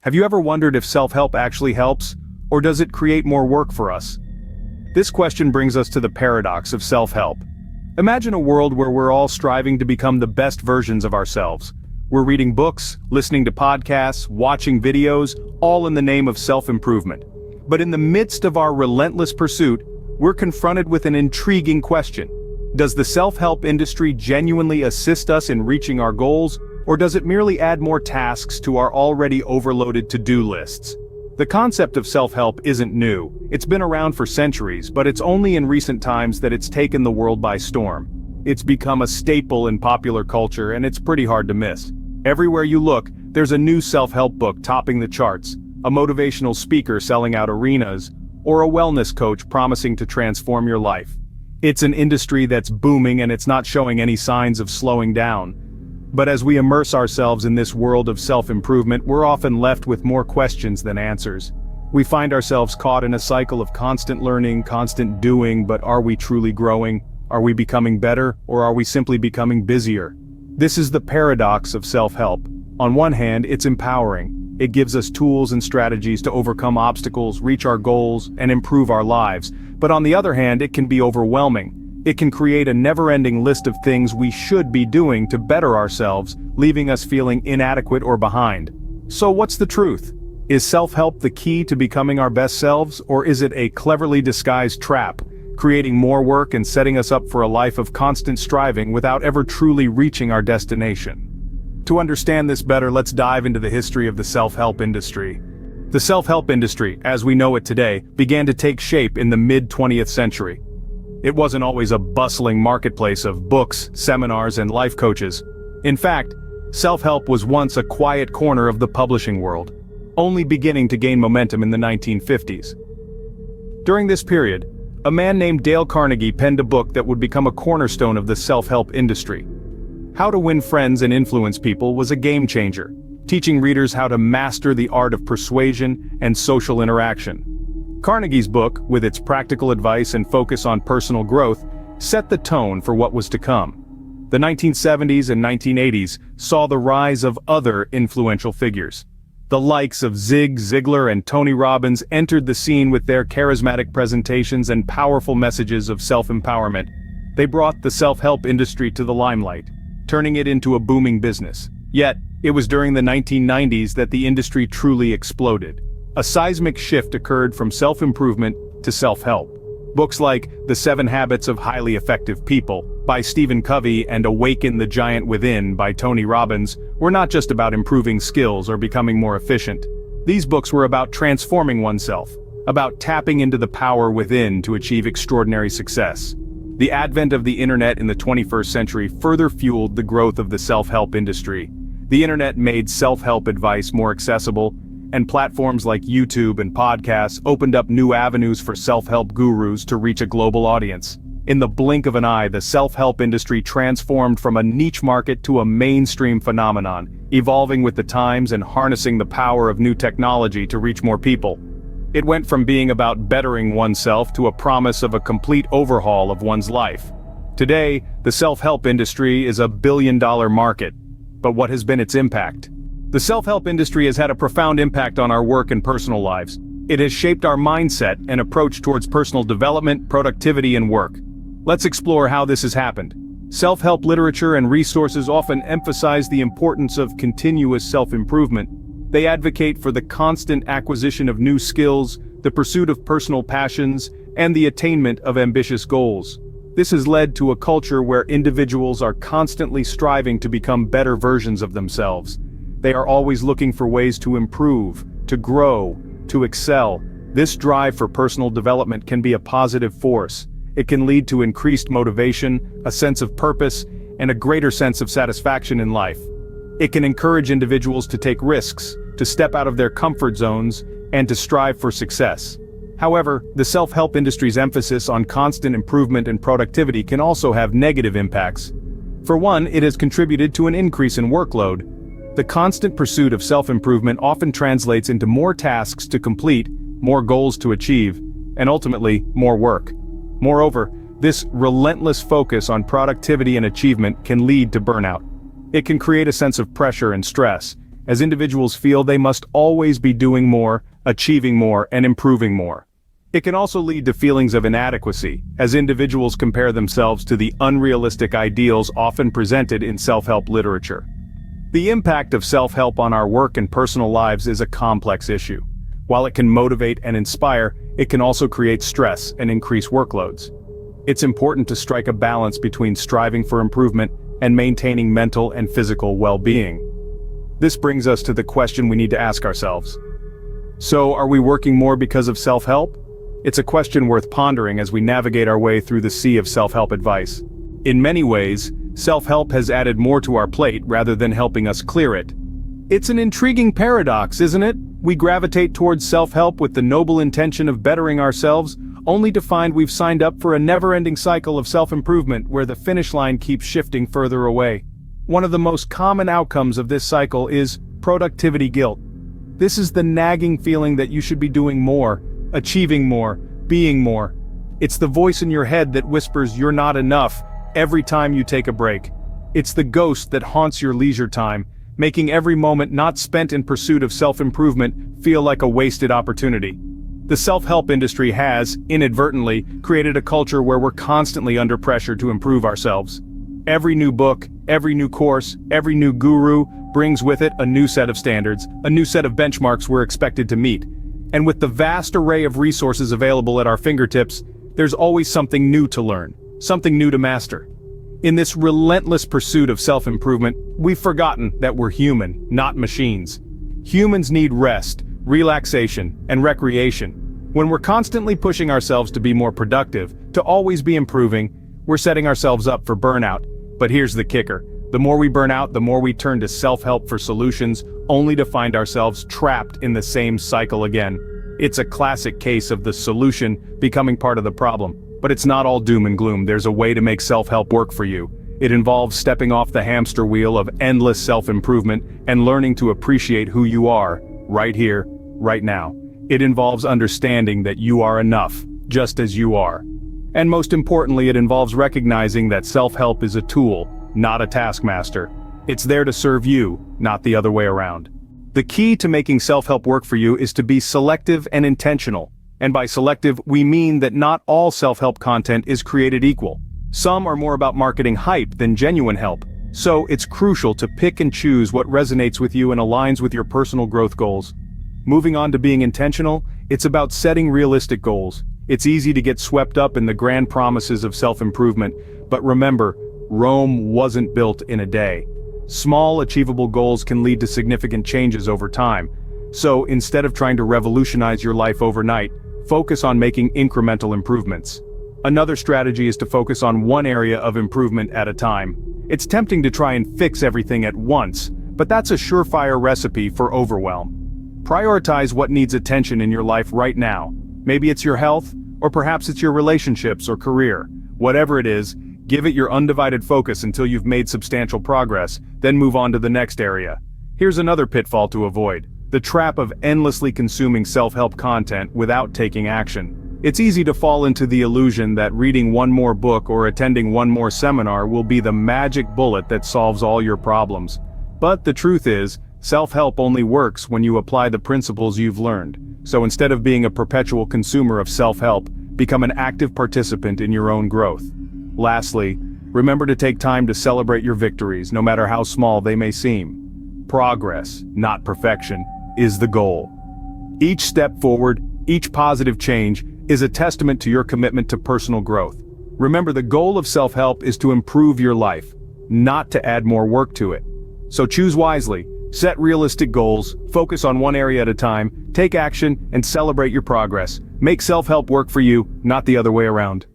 Have you ever wondered if self-help actually helps, or does it create more work for us? This question brings us to the paradox of self-help. Imagine a world where we're all striving to become the best versions of ourselves. We're reading books, listening to podcasts, watching videos, all in the name of self-improvement. But in the midst of our relentless pursuit, we're confronted with an intriguing question. Does the self-help industry genuinely assist us in reaching our goals, or does it merely add more tasks to our already overloaded to-do lists? The concept of self-help isn't new. It's been around for centuries, but it's only in recent times that it's taken the world by storm. It's become a staple in popular culture, and it's pretty hard to miss. Everywhere you look, there's a new self-help book topping the charts, a motivational speaker selling out arenas, or a wellness coach promising to transform your life. It's an industry that's booming, and it's not showing any signs of slowing down. But as we immerse ourselves in this world of self-improvement, we're often left with more questions than answers. We find ourselves caught in a cycle of constant learning, constant doing, but are we truly growing? Are we becoming better, or are we simply becoming busier? This is the paradox of self-help. On one hand, it's empowering. It gives us tools and strategies to overcome obstacles, reach our goals, and improve our lives. But on the other hand, it can be overwhelming. It can create a never-ending list of things we should be doing to better ourselves, leaving us feeling inadequate or behind. So what's the truth? Is self-help the key to becoming our best selves, or is it a cleverly disguised trap, creating more work and setting us up for a life of constant striving without ever truly reaching our destination? To understand this better, let's dive into the history of the self-help industry. The self-help industry, as we know it today, began to take shape in the mid-20th century. It wasn't always a bustling marketplace of books, seminars, and life coaches. In fact, self-help was once a quiet corner of the publishing world, only beginning to gain momentum in the 1950s. During this period, a man named Dale Carnegie penned a book that would become a cornerstone of the self-help industry. How to Win Friends and Influence People was a game changer, teaching readers how to master the art of persuasion and social interaction. Carnegie's book, with its practical advice and focus on personal growth, set the tone for what was to come. The 1970s and 1980s saw the rise of other influential figures. The likes of Zig Ziglar and Tony Robbins entered the scene with their charismatic presentations and powerful messages of self-empowerment. They brought the self-help industry to the limelight, turning it into a booming business. Yet, it was during the 1990s that the industry truly exploded. A seismic shift occurred from self-improvement to self-help. Books like The 7 Habits of Highly Effective People by Stephen Covey and Awaken the Giant Within by Tony Robbins were not just about improving skills or becoming more efficient. These books were about transforming oneself, about tapping into the power within to achieve extraordinary success. The advent of the internet in the 21st century further fueled the growth of the self-help industry. The internet made self-help advice more accessible, and platforms like YouTube and podcasts opened up new avenues for self-help gurus to reach a global audience. In the blink of an eye, the self-help industry transformed from a niche market to a mainstream phenomenon, evolving with the times and harnessing the power of new technology to reach more people. It went from being about bettering oneself to a promise of a complete overhaul of one's life. Today, the self-help industry is a billion-dollar market. But what has been its impact? The self-help industry has had a profound impact on our work and personal lives. It has shaped our mindset and approach towards personal development, productivity, and work. Let's explore how this has happened. Self-help literature and resources often emphasize the importance of continuous self-improvement. They advocate for the constant acquisition of new skills, the pursuit of personal passions, and the attainment of ambitious goals. This has led to a culture where individuals are constantly striving to become better versions of themselves. They are always looking for ways to improve, to grow, to excel. This drive for personal development can be a positive force. It can lead to increased motivation, a sense of purpose, and a greater sense of satisfaction in life. It can encourage individuals to take risks, to step out of their comfort zones, and to strive for success. However, the self-help industry's emphasis on constant improvement and productivity can also have negative impacts. For one, it has contributed to an increase in workload. The constant pursuit of self-improvement often translates into more tasks to complete, more goals to achieve, and ultimately, more work. Moreover, this relentless focus on productivity and achievement can lead to burnout. It can create a sense of pressure and stress, as individuals feel they must always be doing more, achieving more, and improving more. It can also lead to feelings of inadequacy, as individuals compare themselves to the unrealistic ideals often presented in self-help literature. The impact of self-help on our work and personal lives is a complex issue. While it can motivate and inspire, it can also create stress and increase workloads. It's important to strike a balance between striving for improvement and maintaining mental and physical well-being. This brings us to the question we need to ask ourselves. So, are we working more because of self-help? It's a question worth pondering as we navigate our way through the sea of self-help advice. In many ways, self-help has added more to our plate rather than helping us clear it. It's an intriguing paradox, isn't it? We gravitate towards self-help with the noble intention of bettering ourselves, only to find we've signed up for a never-ending cycle of self-improvement where the finish line keeps shifting further away. One of the most common outcomes of this cycle is productivity guilt. This is the nagging feeling that you should be doing more, achieving more, being more. It's the voice in your head that whispers you're not enough every time you take a break. It's the ghost that haunts your leisure time, making every moment not spent in pursuit of self-improvement feel like a wasted opportunity. The self-help industry has, inadvertently, created a culture where we're constantly under pressure to improve ourselves. Every new book, every new course, every new guru brings with it a new set of standards, a new set of benchmarks we're expected to meet. And with the vast array of resources available at our fingertips, there's always something new to learn, something new to master. In this relentless pursuit of self-improvement, we've forgotten that we're human, not machines. Humans need rest, relaxation, and recreation. When we're constantly pushing ourselves to be more productive, to always be improving, we're setting ourselves up for burnout. But here's the kicker. The more we burn out, the more we turn to self-help for solutions, only to find ourselves trapped in the same cycle again. It's a classic case of the solution becoming part of the problem. But it's not all doom and gloom. There's a way to make self-help work for you. It involves stepping off the hamster wheel of endless self-improvement and learning to appreciate who you are, right here, right now. It involves understanding that you are enough, just as you are. And most importantly, it involves recognizing that self-help is a tool, not a taskmaster. It's there to serve you, not the other way around. The key to making self-help work for you is to be selective and intentional. And by selective, we mean that not all self-help content is created equal. Some are more about marketing hype than genuine help. So it's crucial to pick and choose what resonates with you and aligns with your personal growth goals. Moving on to being intentional, it's about setting realistic goals. It's easy to get swept up in the grand promises of self-improvement, but remember, Rome wasn't built in a day. Small, achievable goals can lead to significant changes over time. So instead of trying to revolutionize your life overnight, focus on making incremental improvements. Another strategy is to focus on one area of improvement at a time. It's tempting to try and fix everything at once, but that's a surefire recipe for overwhelm. Prioritize what needs attention in your life right now. Maybe it's your health, or perhaps it's your relationships or career. Whatever it is, give it your undivided focus until you've made substantial progress, then move on to the next area. Here's another pitfall to avoid: the trap of endlessly consuming self-help content without taking action. It's easy to fall into the illusion that reading one more book or attending one more seminar will be the magic bullet that solves all your problems. But the truth is, self-help only works when you apply the principles you've learned. So instead of being a perpetual consumer of self-help, become an active participant in your own growth. Lastly, remember to take time to celebrate your victories, no matter how small they may seem. Progress, not perfection, is the goal. Each step forward, each positive change, is a testament to your commitment to personal growth. Remember, the goal of self-help is to improve your life, not to add more work to it. So choose wisely, set realistic goals, focus on one area at a time, take action, and celebrate your progress. Make self-help work for you, not the other way around.